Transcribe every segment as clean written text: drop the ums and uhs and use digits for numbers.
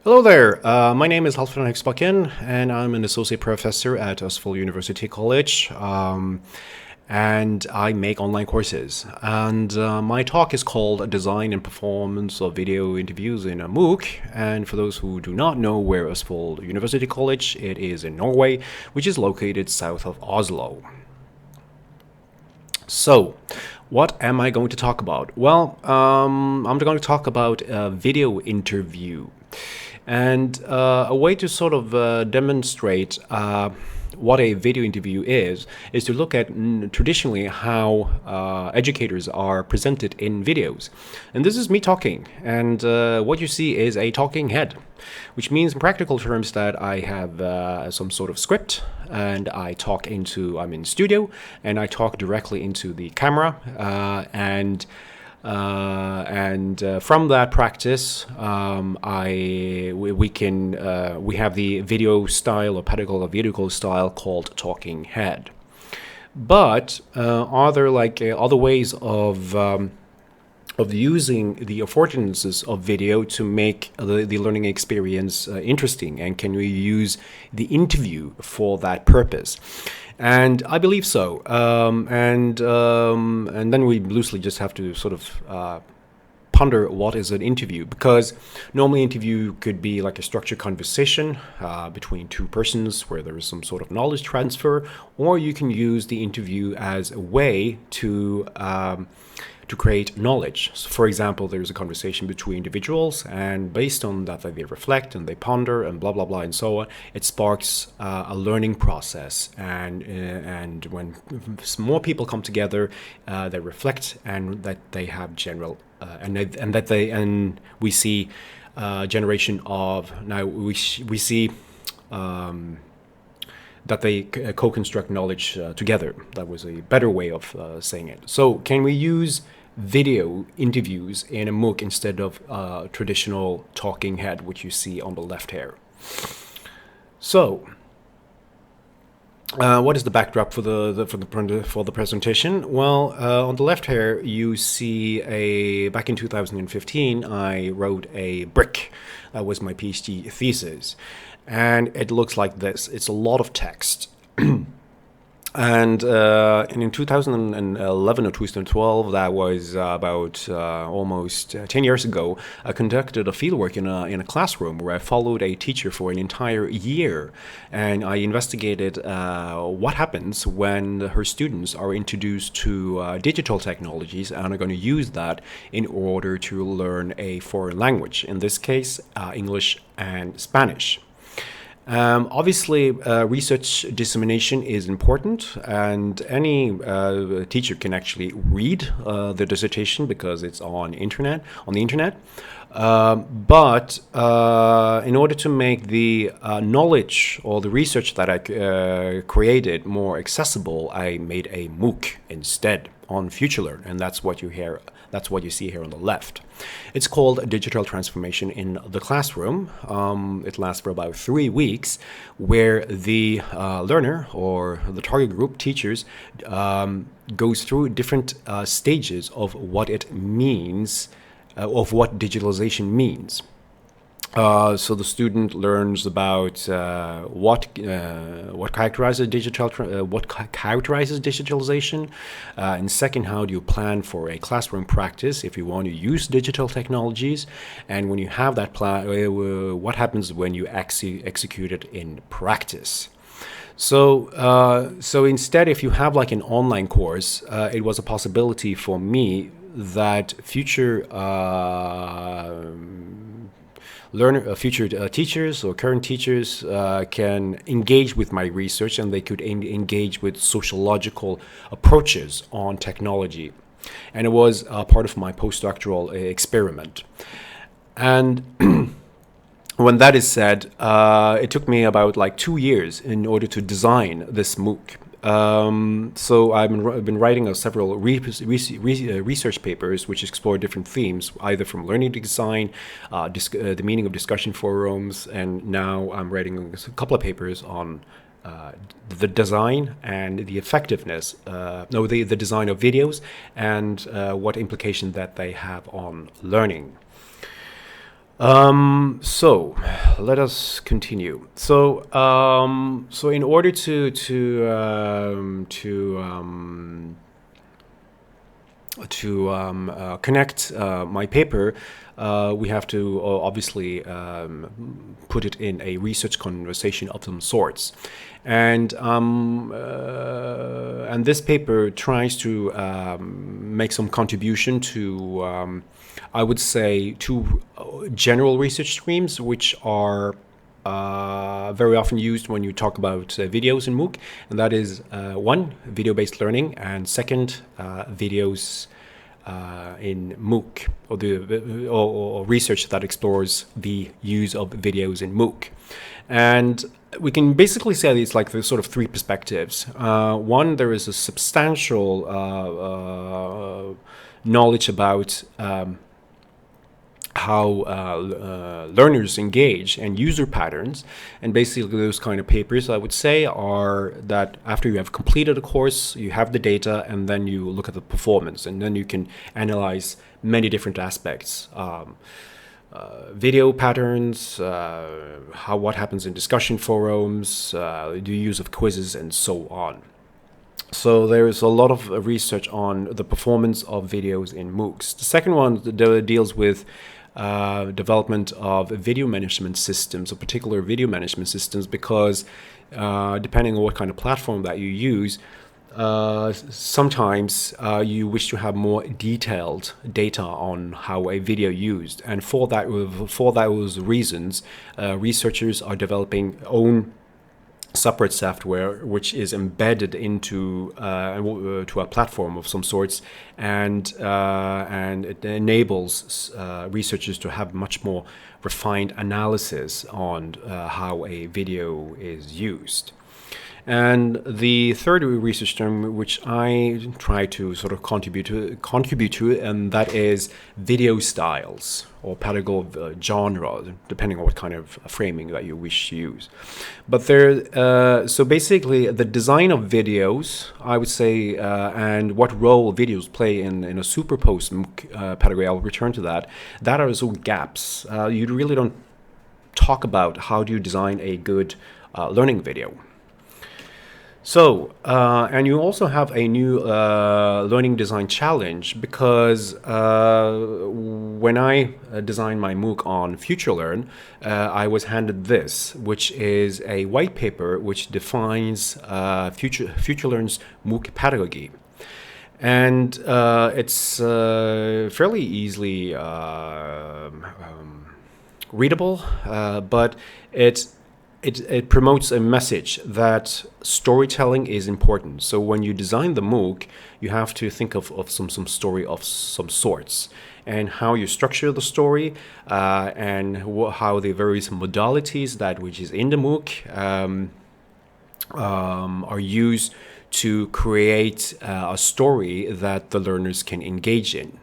Hello there. My name is Halfdan Hexbakken, and I'm an associate professor at Østfold University College. And I make online courses. And my talk is called Design and Performance of Video Interviews in a MOOC. And for those who do not know where Østfold University College, it is in Norway, which is located south of Oslo. So, what am I going to talk about? Well, I'm going to talk about a video interview. And a way to sort of demonstrate what a video interview is to look at traditionally how educators are presented in videos. And this is me talking, and what you see is a talking head, which means in practical terms that I have some sort of script, and I'm in studio, and I talk directly into the camera, and from that practice, we have the video style or pedagogical video style called talking head. But are there other ways of using the affordances of video to make the learning experience interesting, and can we use the interview for that purpose? And I believe so. And then we loosely just have to sort of ponder what is an interview, because normally interview could be like a structured conversation between two persons where there is some sort of knowledge transfer, or you can use the interview as a way to create knowledge. So for example, there's a conversation between individuals, and based on that they reflect and they ponder and blah blah blah and so on, it sparks a learning process. And when more people come together, they reflect, and that they have general and we see generation of we see that they co-construct knowledge together. That was a better way of saying it. So can we use video interviews in a MOOC instead of traditional talking head, which you see on the left here? So what is the backdrop for the presentation? Well, on the left here you see back in 2015 I wrote a brick. That was my PhD thesis. And it looks like this. It's a lot of text. And in 2011 or 2012, that was about almost 10 years ago, I conducted a fieldwork in a classroom where I followed a teacher for an entire year. And I investigated what happens when her students are introduced to digital technologies and are going to use that in order to learn a foreign language, in this case, English and Spanish. Obviously, research dissemination is important, and any teacher can actually read the dissertation because it's on the internet. But in order to make the knowledge or the research that I created more accessible, I made a MOOC instead on FutureLearn, and that's what you hear. That's what you see here on the left. It's called Digital Transformation in the Classroom. It lasts for about 3 weeks, where the learner or the target group, teachers, goes through different stages of what it means, of what digitalization means. So the student learns about what characterizes digitalization, and second, how do you plan for a classroom practice if you want to use digital technologies, and when you have that plan, what happens when you execute it in practice. So instead, if you have like an online course, it was a possibility for me that future teachers or current teachers can engage with my research, and they could engage with sociological approaches on technology. And it was part of my postdoctoral experiment. And when that is said, it took me about 2 years in order to design this MOOC. So I've been writing several research papers which explore different themes, either from learning to design, the meaning of discussion forums, and now I'm writing a couple of papers on the design and the effectiveness, the design of videos, and what implication that they have on learning. So let us continue. So in order to connect my paper, we have to obviously put it in a research conversation of some sorts, and this paper tries to make some contribution to, I would say, two general research streams, which are very often used when you talk about videos in MOOC, and that is one, video-based learning, and second, videos in MOOC, or research that explores the use of videos in MOOC. And we can basically say it's like the sort of three perspectives. One, there is a substantial knowledge about how learners engage and user patterns, and basically those kind of papers, I would say, are that after you have completed a course, you have the data, and then you look at the performance, and then you can analyze many different aspects. Video patterns, what happens in discussion forums, the use of quizzes, and so on. So there's a lot of research on the performance of videos in MOOCs. The second one deals with development of video management systems, or particular video management systems, because depending on what kind of platform that you use, sometimes you wish to have more detailed data on how a video used, and for those reasons, researchers are developing own separate software which is embedded into to a platform of some sorts, and it enables researchers to have much more refined analysis on how a video is used. And the third research term, which I try to sort of contribute to, and that is video styles or pedagogical genre, depending on what kind of framing that you wish to use. But so basically, the design of videos, I would say, and what role videos play in a superposed pedagogy, I'll return to that. That are also gaps. You really don't talk about how do you design a good learning video. So, and you also have a new learning design challenge, because when I designed my MOOC on FutureLearn, I was handed this, which is a white paper which defines FutureLearn's MOOC pedagogy. And it's fairly easily readable, but it promotes a message that storytelling is important. So when you design the MOOC, you have to think of some story of some sorts, and how you structure the story, and how the various modalities that which is in the MOOC are used to create a story that the learners can engage in.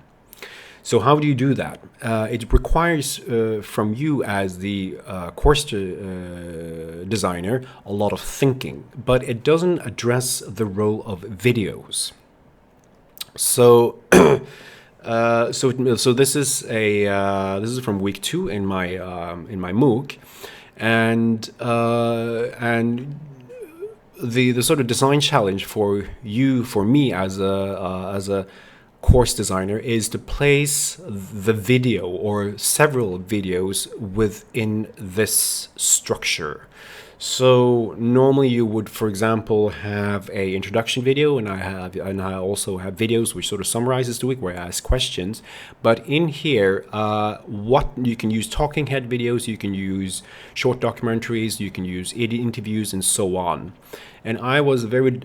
So how do you do that? It requires from you as the course designer a lot of thinking, but it doesn't address the role of videos. So so this is from week 2 in my MOOC, and the sort of design challenge for me as a course designer is to place the video or several videos within this structure. So normally you would, for example, have a introduction video, and I also have videos which sort of summarizes the week where I ask questions. But in here, what you can use talking head videos, you can use short documentaries, you can use interviews, and so on. And I was very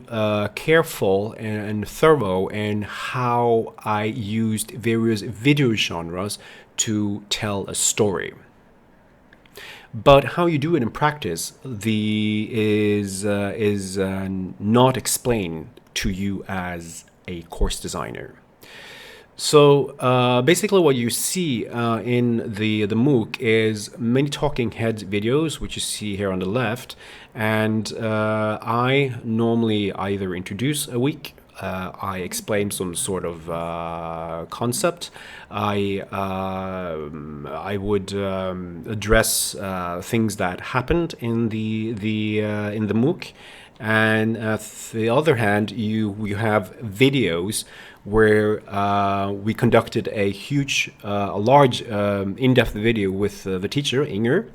careful and thorough in how I used various video genres to tell a story. But how you do it in practice is not explained to you as a course designer. So basically what you see in the MOOC is many talking heads videos, which you see here on the left, and I normally either introduce a week I explain some sort of concept. I would address things that happened in the MOOC, and on the other hand, you have videos where we conducted a large, in-depth video with the teacher, Inger.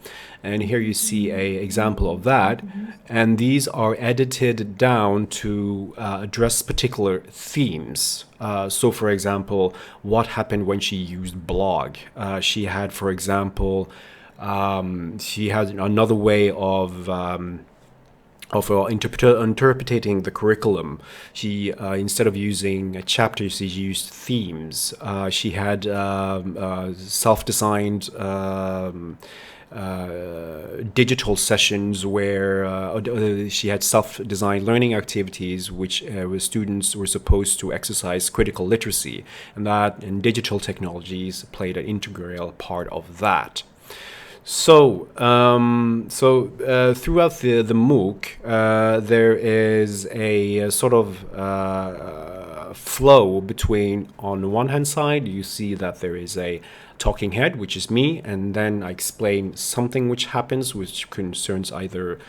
And here you see an example of that. And these are edited down to address particular themes. So, for example, what happened when she used blog? She had, for example, she had another way of interpreting the curriculum. She instead of using chapters, she used themes. She had self-designed digital sessions where she had self-designed learning activities which students were supposed to exercise critical literacy, and digital technologies played an integral part of that. So, throughout the MOOC, there is a sort of flow between, on the one hand side, you see that there is a talking head, which is me, and then I explain something which happens, which concerns either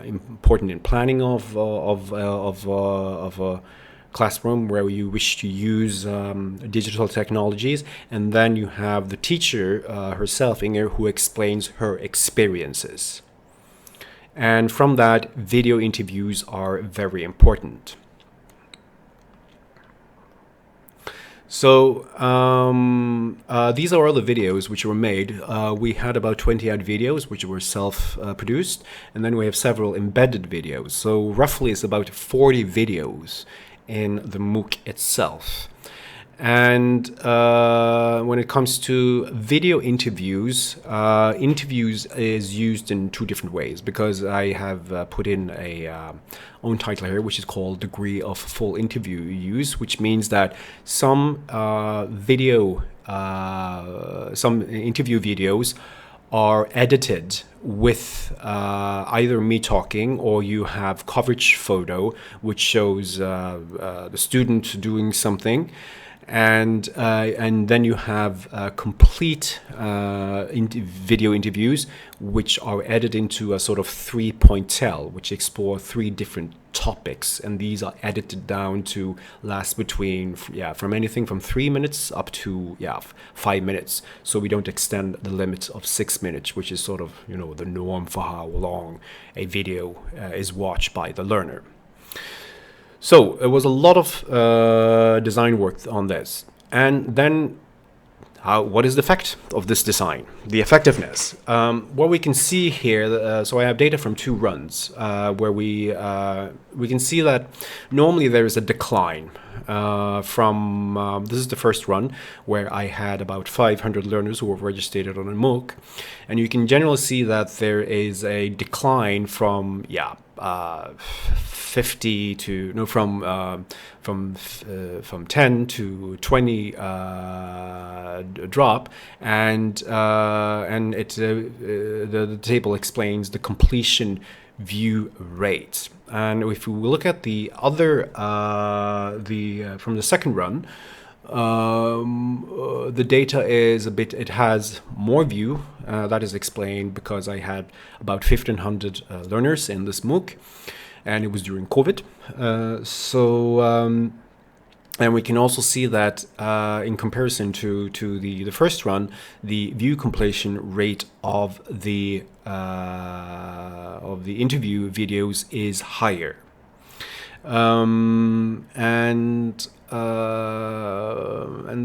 important in planning of a classroom where you wish to use digital technologies, and then you have the teacher herself, Inger, who explains her experiences. And from that, video interviews are very important. So these are all the videos which were made. We had about 20 odd videos which were self-produced, and then we have several embedded videos. So roughly it's about 40 videos in the MOOC itself. And when it comes to video interviews, interviews is used in two different ways, because I have put in a own title here, which is called Degree of Full Interview Use, which means that some some interview videos are edited with either me talking, or you have coverage photo which shows the student doing something, and then you have complete video interviews which are edited into a sort of 3-point tell, which explore 3 different topics, and these are edited down to last between from anything from 3 minutes up to 5 minutes, so we don't extend the limit of 6 minutes, which is sort of the norm for how long a video is watched by the learner. So it was a lot of design work on this. And then what is the effect of this design? The effectiveness. What we can see here, so I have data from 2 runs where we can see that normally there is a decline from, this is the first run where I had about 500 learners who were registered on a MOOC. And you can generally see that there is a decline from, 50 to from 10 to 20 drop, and the table explains the completion view rate. And if we look at the other from the second run, the data is it has more view. That is explained because I had about 1,500 learners in this MOOC, and it was during COVID. And we can also see that in comparison to the first run, the view completion rate of the interview videos is higher. And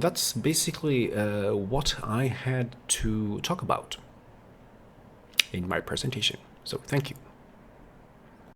that's basically what I had to talk about in my presentation. So thank you.